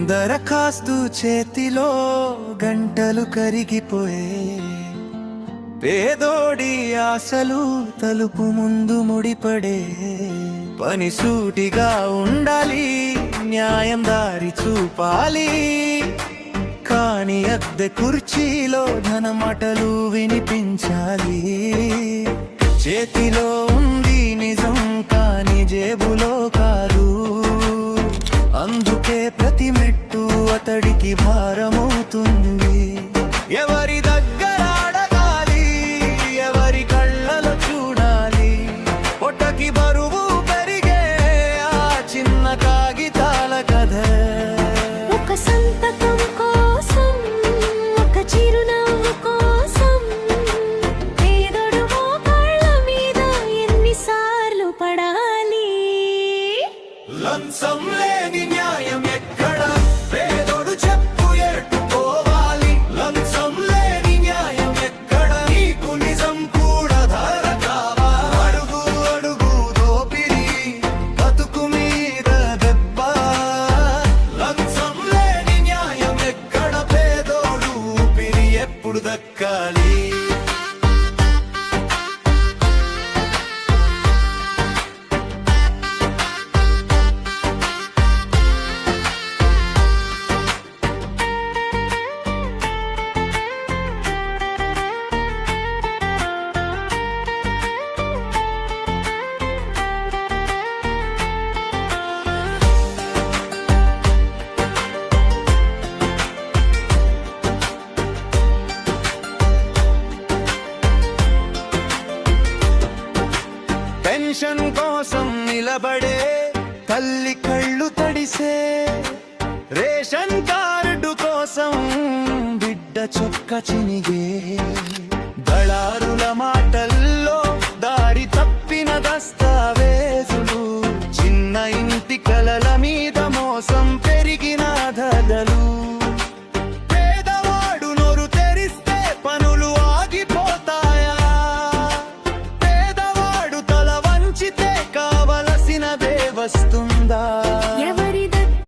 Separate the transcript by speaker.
Speaker 1: దరఖాస్తు చేతిలో గంటలు కరిగిపోయే, పేదోడి ఆశలు తలుపు ముందు ముడిపడే. పని సూటిగా ఉండాలి, న్యాయం దారి చూపాలి, కాని అద్దె కుర్చీలో ధనమటలు వినిపించాలి. చేతిలో ఉంది నిజం కాని జేబులో కాదు, అందుకే ప్రతి మెట్టు అతడికి భారమవుతుంది. ఎవరి దగ్గర అడగాలి, ఎవరి కళ్ళలో చూడాలి, పొట్టకి బరువు పెరిగే ఆ చిన్న కాగితాల కథ.
Speaker 2: ఒక సంతకం కోసం, ఒక చిరునవ్వు కోసం, పేదోడు మోకాళ్ళ మీద ఎన్నిసార్లు పడాలి.
Speaker 1: లంచం లేని న్యాయం ఎక్కడ, పేదోడు చెప్పు ఎట్టుకోవాలి. లంచం లేని న్యాయం ఎక్కడ, నీకు నిజం కూడా ధర కావా. అడుగు అడుగు దోపిడి, బతుకు మీద దెబ్బ. లంచం లేని న్యాయం ఎక్కడ, పేదోడు ఊపిరి ఎప్పుడు దక్కాలి. పెన్షన్ కోసం నిలబడే తల్లి కళ్ళు తడిసే, రేషన్ కార్డు కోసం బిడ్డ చొక్క చినిగే. దళారుల మాటల్లో దారి తప్పిన దస్తావేజులు, చిన్న ఇంటి కలల మీద మోసం